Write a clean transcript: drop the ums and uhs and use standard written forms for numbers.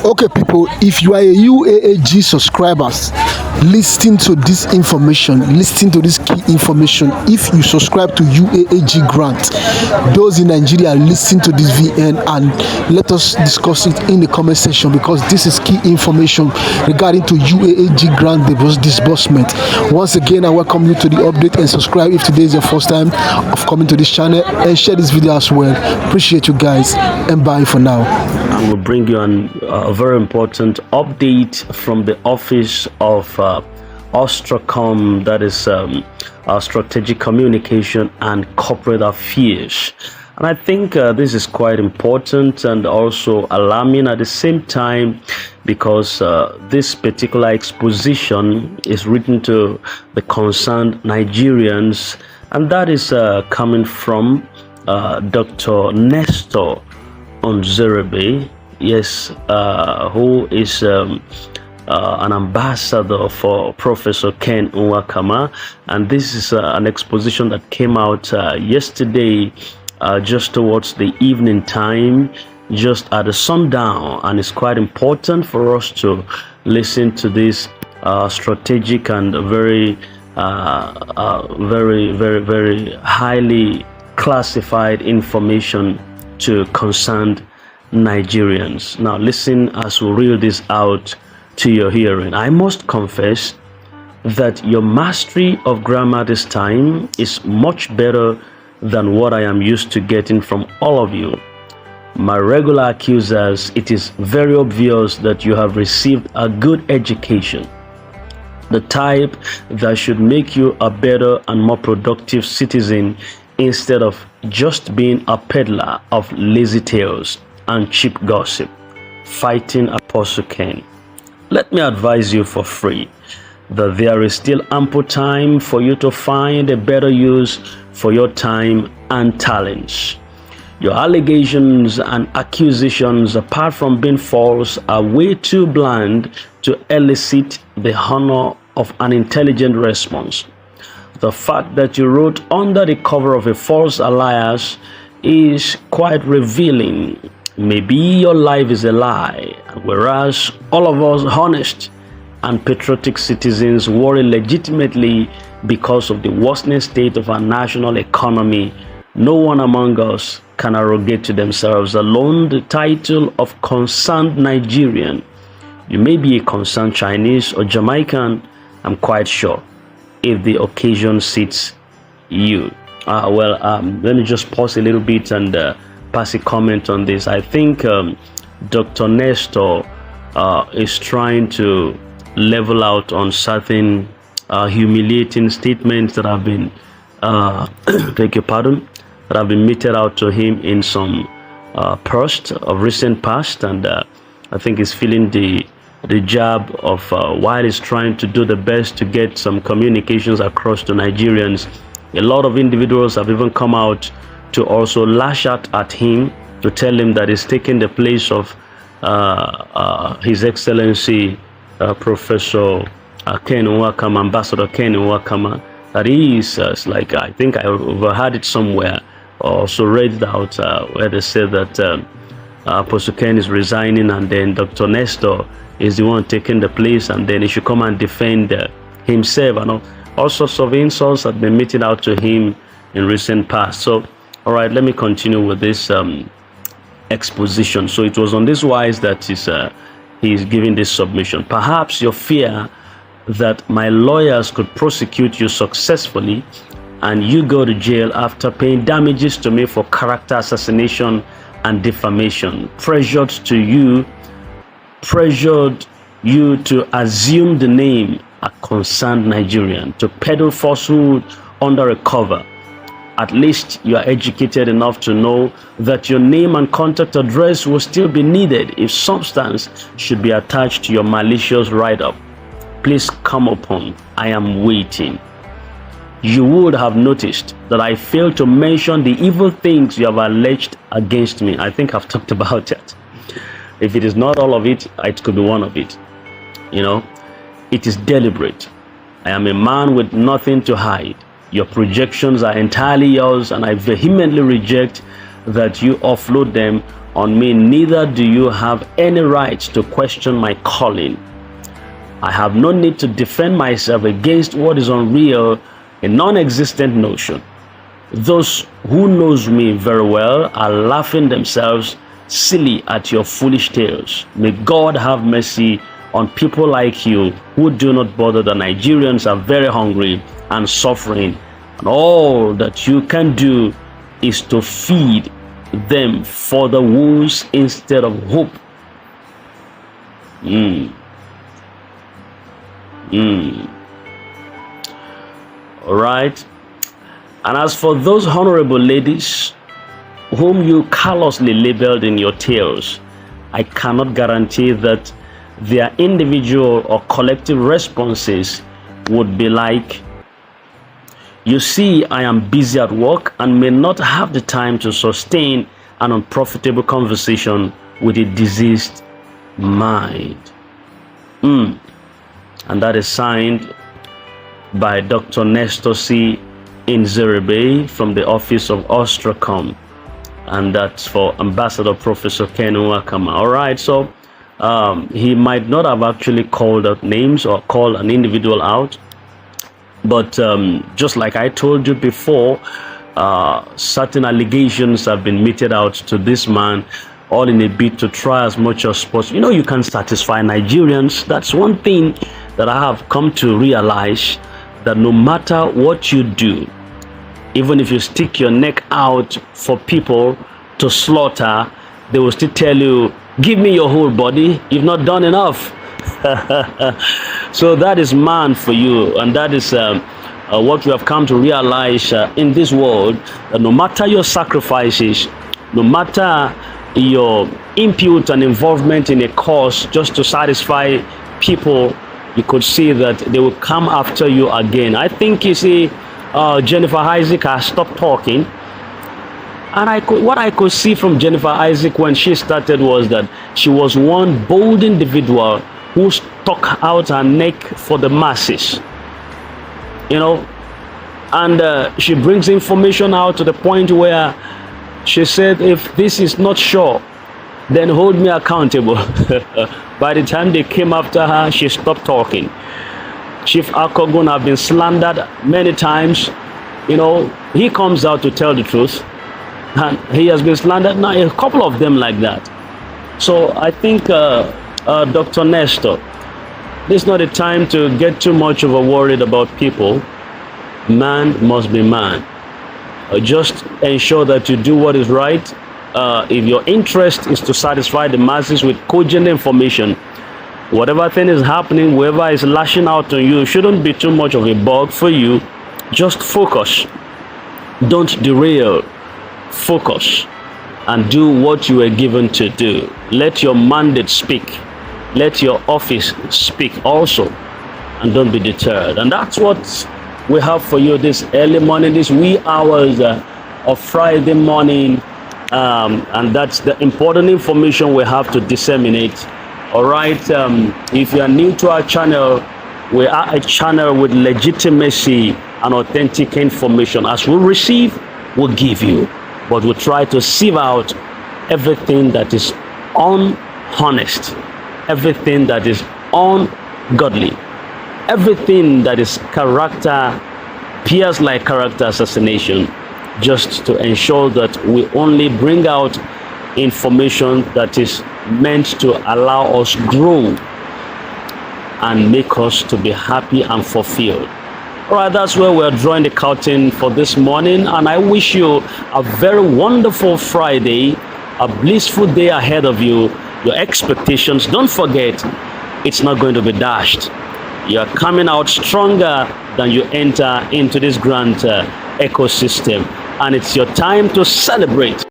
Okay, people, if you are a UAAG subscribers, listen to this information, listen to this key information. If you subscribe to UAAG grant, those in Nigeria, listen to this VN and let us discuss it in the comment section, because this is key information regarding to UAAG grant disbursement. Once again, I welcome you to the update, and subscribe if today is your first time of coming to this channel, and share this video as well. Appreciate you guys, and bye for now. I will bring you a very important update from the office of Ostracom, that is Strategic Communication and Corporate Affairs. And I think this is quite important and also alarming at the same time, because this particular exposition is written to the concerned Nigerians, and that is coming from Dr. Nesto on Zerebe, yes, who is an ambassador for Professor Ken Nwakama, and this is an exposition that came out yesterday, just towards the evening time, just at the sundown, and it's quite important for us to listen to this strategic and very highly classified information to concerned Nigerians. Now listen as we reel this out to your hearing. I must confess that your mastery of grammar this time is much better than what I am used to getting from all of you. My regular accusers, it is very obvious that you have received a good education, the type that should make you a better and more productive citizen, instead of just being a peddler of lazy tales and cheap gossip, fighting Apostle Ken. Let me advise you for free that there is still ample time for you to find a better use for your time and talents. Your allegations and accusations, apart from being false, are way too bland to elicit the honor of an intelligent response. The fact that you wrote under the cover of a false alias is quite revealing. Maybe your life is a lie, whereas all of us honest and patriotic citizens worry legitimately because of the worsening state of our national economy. No one among us can arrogate to themselves alone the title of concerned Nigerian. You may be a concerned Chinese or Jamaican, I'm quite sure, if the occasion suits you. Let me just pause a little bit and pass a comment on this. I think Dr. Nesto is trying to level out on certain humiliating statements that have been beg your pardon, that have been meted out to him in some post of recent past, and I think he's feeling the job of while he's trying to do the best to get some communications across to Nigerians. A lot of individuals have even come out to also lash out at him, to tell him that he's taking the place of His Excellency Professor Ken Nwakama, Ambassador Ken Nwakama, that he is like, I think I overheard it somewhere, or also read it out where they said that Professor Ken is resigning, and then Dr. Nesto is the one taking the place, and then he should come and defend himself, and all sorts of insults have been meted out to him in recent past. So, all right, let me continue with this exposition. So it was on this wise that he's giving this submission. Perhaps your fear that my lawyers could prosecute you successfully and you go to jail after paying damages to me for character assassination and defamation pressured you to assume the name a concerned Nigerian, to peddle falsehood under a cover. At least you are educated enough to know that your name and contact address will still be needed if substance should be attached to your malicious write-up. Please come upon. I am waiting. You would have noticed that I failed to mention the evil things you have alleged against me. I think I've talked about that. If it is not all of it, it could be one of it. You know, it is deliberate. I am a man with nothing to hide. Your projections are entirely yours, and I vehemently reject that you offload them on me, neither do you have any right to question my calling. I have no need to defend myself against what is unreal, a non-existent notion. Those who knows me very well are laughing themselves silly at your foolish tales. May God have mercy on people like you who do not bother that Nigerians are very hungry and suffering, and all that you can do is to feed them for the wounds instead of hope. All right. And as for those honorable ladies whom you callously labeled in your tales, I cannot guarantee that their individual or collective responses would be like, you see, I am busy at work and may not have the time to sustain an unprofitable conversation with a diseased mind. And that is signed by Dr. Nesto C. Inzerebe from the office of Ostracom, and that's for Ambassador Professor Ken Nwakama. All right, so he might not have actually called out names or called an individual out, but just like I told you before, certain allegations have been meted out to this man, all in a bid to try as much as possible. You know, you can satisfy Nigerians. That's one thing that I have come to realize, that no matter what you do, even if you stick your neck out for people to slaughter, they will still tell you, give me your whole body, you've not done enough. So that is man for you, and that is what we have come to realize in this world, that no matter your sacrifices, no matter your input and involvement in a cause just to satisfy people, you could see that they will come after you again. I think, you see, Jennifer Isaac has stopped talking, and what I could see from Jennifer Isaac when she started was that she was one bold individual who stuck out her neck for the masses, you know, and she brings information out to the point where she said, if this is not sure, then hold me accountable. By the time they came after her, she stopped talking. Chief Akogun have been slandered many times. You know, he comes out to tell the truth, and he has been slandered now, a couple of them like that. So I think Dr. Nesto, this is not a time to get too much of a worried about people. Man must be man. Just ensure that you do what is right. If your interest is to satisfy the masses with cogent information, whatever thing is happening, whoever is lashing out on you, shouldn't be too much of a bug for you. Just focus. Don't derail. Focus and do what you were given to do. Let your mandate speak. Let your office speak also, and don't be deterred. And that's what we have for you this early morning, these wee hours of Friday morning, and that's the important information we have to disseminate. All right, if you are new to our channel, we are a channel with legitimacy and authentic information. As we receive, we'll give you, but we'll try to sieve out everything that is unhonest, everything that is ungodly, everything that is character, appears like character assassination, just to ensure that we only bring out information that is meant to allow us grow and make us to be happy and fulfilled. All right, that's where we're drawing the curtain for this morning, and I wish you a very wonderful Friday, a blissful day ahead of you. Your expectations, don't forget, it's not going to be dashed. You are coming out stronger than you enter into this grand ecosystem, and it's your time to celebrate.